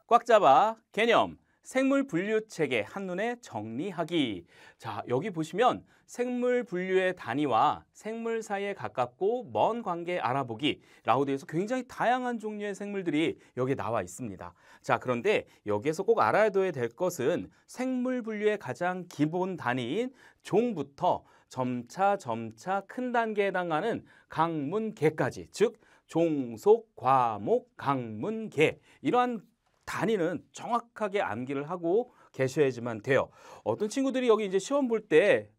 꽉 잡아 개념 생물 분류 체계 한눈에 정리하기. 자, 여기 보시면 생물 분류의 단위와 생물 사이에 가깝고 먼 관계 알아보기라고 되어 서 굉장히 다양한 종류의 생물들이 여기에 나와 있습니다. 자, 그런데 여기에서 꼭 알아둬야 될 것은 생물 분류의 가장 기본 단위인 종부터 점차 큰 단계에 해당하는 강문계까지, 즉 종속, 과목, 강문계, 이러한 단위는 정확하게 암기를 하고 계셔야지만 돼요. 어떤 친구들이 여기 이제 시험 볼 때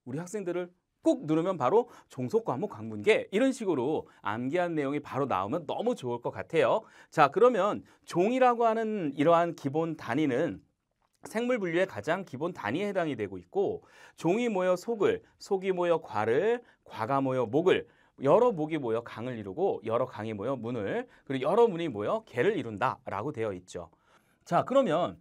우리 학생들을 꾹 누르면 바로 종속, 과목, 강문계 이런 식으로 암기한 내용이 바로 나오면 너무 좋을 것 같아요. 자, 그러면 종이라고 하는 이러한 기본 단위는 생물 분류의 가장 기본 단위에 해당이 되고 있고, 종이 모여 속을, 속이 모여 과를, 과가 모여 목을, 여러 목이 모여 강을 이루고 여러 강이 모여 문을, 그리고 여러 문이 모여 개를 이룬다라고 되어 있죠. 자, 그러면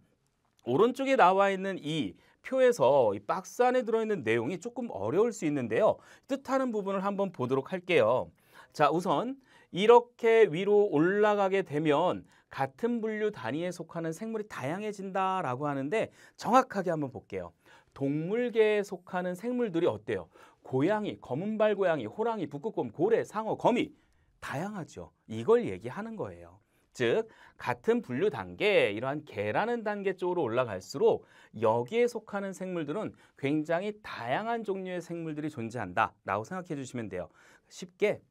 오른쪽에 나와 있는 이 표에서 이 박스 안에 들어있는 내용이 조금 어려울 수 있는데요. 뜻하는 부분을 한번 보도록 할게요. 자, 우선 이렇게 위로 올라가게 되면 같은 분류 단위에 속하는 생물이 다양해진다라고 하는데, 정확하게 한번 볼게요. 동물계에 속하는 생물들이 어때요? 고양이, 검은발 고양이, 호랑이, 북극곰, 고래, 상어, 거미, 다양하죠. 이걸 얘기하는 거예요. 즉 같은 분류 단계, 이러한 개라는 단계 쪽으로 올라갈수록 여기에 속하는 생물들은 굉장히 다양한 종류의 생물들이 존재한다라고 생각해 주시면 돼요. 쉽게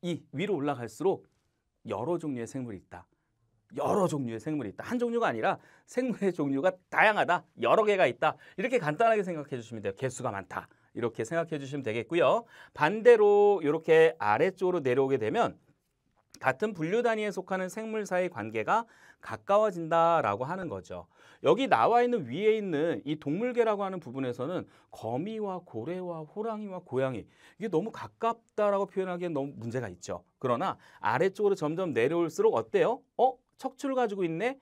이 위로 올라갈수록 여러 종류의 생물이 있다. 여러 종류의 생물이 있다. 한 종류가 아니라 생물의 종류가 다양하다. 여러 개가 있다. 이렇게 간단하게 생각해 주시면 돼요. 개수가 많다. 이렇게 생각해 주시면 되겠고요. 반대로 이렇게 아래쪽으로 내려오게 되면 같은 분류 단위에 속하는 생물 사이 관계가 가까워진다라고 하는 거죠. 여기 나와 있는 위에 있는 이 동물계라고 하는 부분에서는 거미와 고래와 호랑이와 고양이, 이게 너무 가깝다라고 표현하기엔 너무 문제가 있죠. 그러나 아래쪽으로 점점 내려올수록 어때요? 척추를 가지고 있네?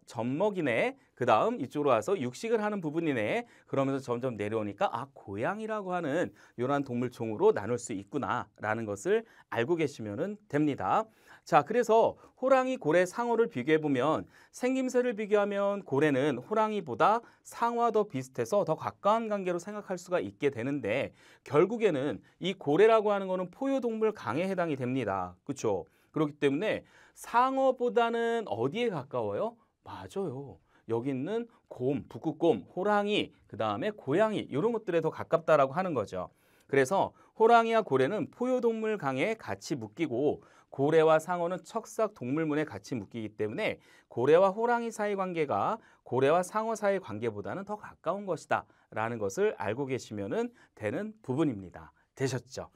젖먹이네. 그 다음 이쪽으로 와서 육식을 하는 부분이네. 그러면서 점점 내려오니까 고양이라고 하는 이러한 동물종으로 나눌 수 있구나라는 것을 알고 계시면 됩니다. 자, 그래서 호랑이, 고래, 상어를 비교해보면 생김새를 비교하면 고래는 호랑이보다 상어와 더 비슷해서 더 가까운 관계로 생각할 수가 있게 되는데, 결국에는 이 고래라고 하는 거는 포유동물 강에 해당이 됩니다. 그렇죠? 그렇기 때문에 상어보다는 어디에 가까워요? 맞아요. 여기 있는 곰, 북극곰, 호랑이, 그 다음에 고양이, 이런 것들에 더 가깝다라고 하는 거죠. 그래서 호랑이와 고래는 포유동물 강에 같이 묶이고, 고래와 상어는 척삭 동물문에 같이 묶이기 때문에 고래와 호랑이 사이 관계가 고래와 상어 사이 관계보다는 더 가까운 것이다 라는 것을 알고 계시면 되는 부분입니다. 되셨죠?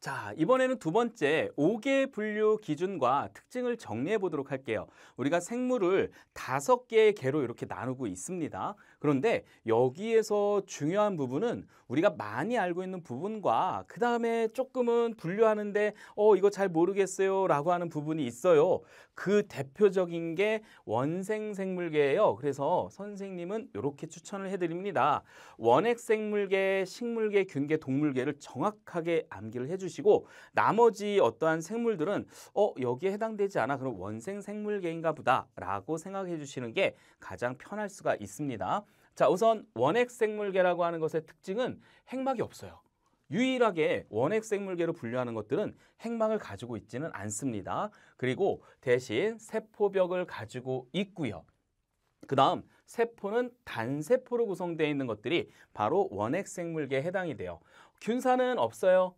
자, 이번에는 두 번째 5개 분류 기준과 특징을 정리해 보도록 할게요. 우리가 생물을 5개의 개로 이렇게 나누고 있습니다. 그런데 여기에서 중요한 부분은 우리가 많이 알고 있는 부분과 그 다음에 조금은 분류하는데 이거 잘 모르겠어요 라고 하는 부분이 있어요. 그 대표적인 게 원생생물계예요. 그래서 선생님은 이렇게 추천을 해드립니다. 원핵생물계, 식물계, 균계, 동물계를 정확하게 암기를 해주시고, 나머지 어떠한 생물들은 여기에 해당되지 않아, 그럼 원생생물계인가 보다 라고 생각해 주시는 게 가장 편할 수가 있습니다. 자, 우선 원핵생물계라고 하는 것의 특징은 핵막이 없어요. 유일하게 원핵생물계로 분류하는 것들은 핵막을 가지고 있지는 않습니다. 그리고 대신 세포벽을 가지고 있고요. 그 다음 세포는 단세포로 구성되어 있는 것들이 바로 원핵생물계에 해당이 돼요. 균사는 없어요.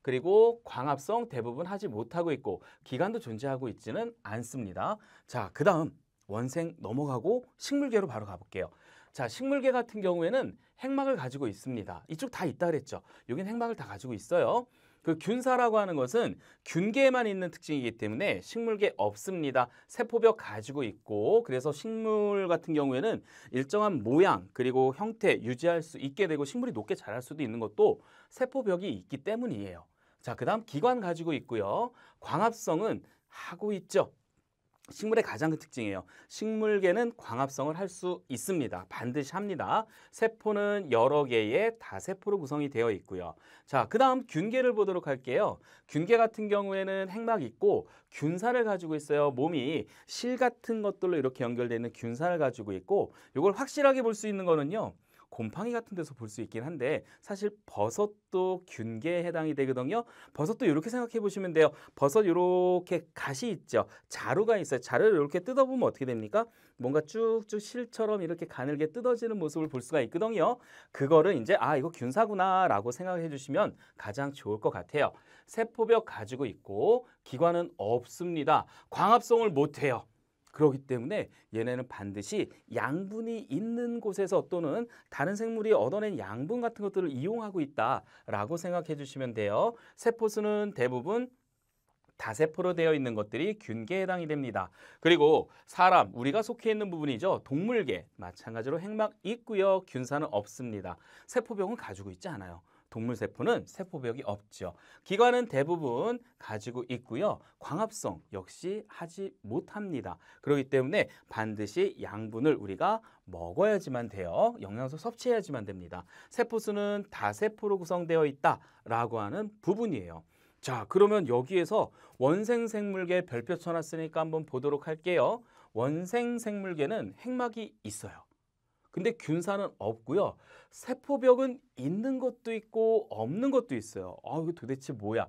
그리고 광합성 대부분 하지 못하고 있고 기관도 존재하고 있지는 않습니다. 자, 그 다음 원생 넘어가고 식물계로 바로 가볼게요. 자, 식물계 같은 경우에는 핵막을 가지고 있습니다. 이쪽 다 있다 그랬죠. 여긴 핵막을 다 가지고 있어요. 그 균사라고 하는 것은 균계에만 있는 특징이기 때문에 식물계 없습니다. 세포벽 가지고 있고, 그래서 식물 같은 경우에는 일정한 모양 그리고 형태 유지할 수 있게 되고 식물이 높게 자랄 수도 있는 것도 세포벽이 있기 때문이에요. 자, 그 다음 기관 가지고 있고요. 광합성은 하고 있죠. 식물의 가장 큰 특징이에요. 식물계는 광합성을 할 수 있습니다. 반드시 합니다. 세포는 여러 개의 다세포로 구성이 되어 있고요. 자, 그다음 균계를 보도록 할게요. 균계 같은 경우에는 핵막이 있고 균사를 가지고 있어요. 몸이 실 같은 것들로 이렇게 연결되어 있는 균사를 가지고 있고 이걸 확실하게 볼 수 있는 거는요. 곰팡이 같은 데서 볼 수 있긴 한데 사실 버섯도 균계에 해당이 되거든요. 버섯도 이렇게 생각해 보시면 돼요. 버섯 이렇게 가시 있죠. 자루가 있어요. 자루를 이렇게 뜯어보면 어떻게 됩니까? 뭔가 쭉쭉 실처럼 이렇게 가늘게 뜯어지는 모습을 볼 수가 있거든요. 그거를 이제 이거 균사구나라고 생각해 주시면 가장 좋을 것 같아요. 세포벽 가지고 있고 기관은 없습니다. 광합성을 못해요. 그렇기 때문에 얘네는 반드시 양분이 있는 곳에서 또는 다른 생물이 얻어낸 양분 같은 것들을 이용하고 있다라고 생각해 주시면 돼요. 세포수는 대부분 다세포로 되어 있는 것들이 균계에 해당이 됩니다. 그리고 사람, 우리가 속해 있는 부분이죠. 동물계, 마찬가지로 핵막 있고요. 균사는 없습니다. 세포벽은 가지고 있지 않아요. 동물 세포는 세포벽이 없죠. 기관은 대부분 가지고 있고요. 광합성 역시 하지 못합니다. 그렇기 때문에 반드시 양분을 우리가 먹어야지만 돼요. 영양소 섭취해야지만 됩니다. 세포수는 다세포로 구성되어 있다라고 하는 부분이에요. 자, 그러면 여기에서 원생생물계 별표 쳐놨으니까 한번 보도록 할게요. 원생생물계는 핵막이 있어요. 근데 균사는 없고요. 세포벽은 있는 것도 있고 없는 것도 있어요. 이거 도대체 뭐야?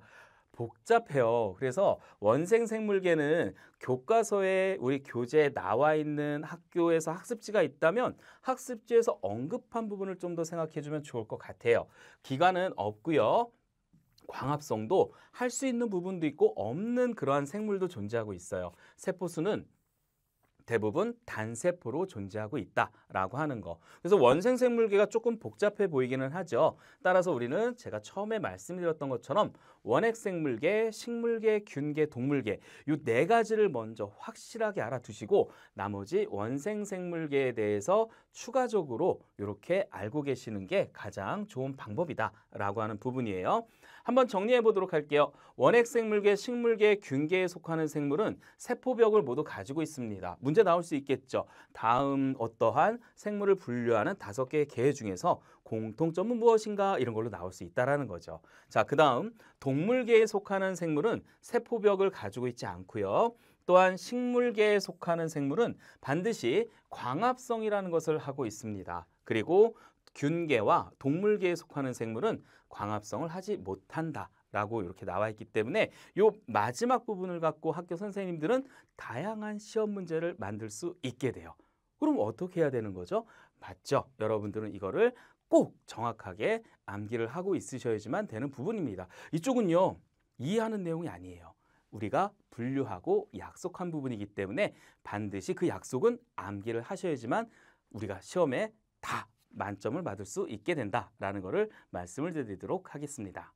복잡해요. 그래서 원생생물계는 교과서에 우리 교재에 나와 있는 학교에서 학습지가 있다면 학습지에서 언급한 부분을 좀 더 생각해 주면 좋을 것 같아요. 기관은 없고요. 광합성도 할 수 있는 부분도 있고 없는 그러한 생물도 존재하고 있어요. 세포수는 대부분 단세포로 존재하고 있다라고 하는 거. 그래서 원생생물계가 조금 복잡해 보이기는 하죠. 따라서 우리는 제가 처음에 말씀드렸던 것처럼 원핵생물계, 식물계, 균계, 동물계 이 네 가지를 먼저 확실하게 알아두시고 나머지 원생생물계에 대해서 추가적으로 이렇게 알고 계시는 게 가장 좋은 방법이다라고 하는 부분이에요. 한번 정리해 보도록 할게요. 원핵생물계, 식물계, 균계에 속하는 생물은 세포벽을 모두 가지고 있습니다. 문제 나올 수 있겠죠. 다음 어떠한 생물을 분류하는 5개의 계 중에서 공통점은 무엇인가 이런 걸로 나올 수 있다라는 거죠. 자, 그다음 동물계에 속하는 생물은 세포벽을 가지고 있지 않고요. 또한 식물계에 속하는 생물은 반드시 광합성이라는 것을 하고 있습니다. 그리고 균계와 동물계에 속하는 생물은 광합성을 하지 못한다라고 이렇게 나와 있기 때문에 이 마지막 부분을 갖고 학교 선생님들은 다양한 시험 문제를 만들 수 있게 돼요. 그럼 어떻게 해야 되는 거죠? 맞죠? 여러분들은 이거를 꼭 정확하게 암기를 하고 있으셔야지만 되는 부분입니다. 이쪽은요, 이해하는 내용이 아니에요. 우리가 분류하고 약속한 부분이기 때문에 반드시 그 약속은 암기를 하셔야지만 우리가 시험에 다 만점을 받을 수 있게 된다라는 것을 말씀을 드리도록 하겠습니다.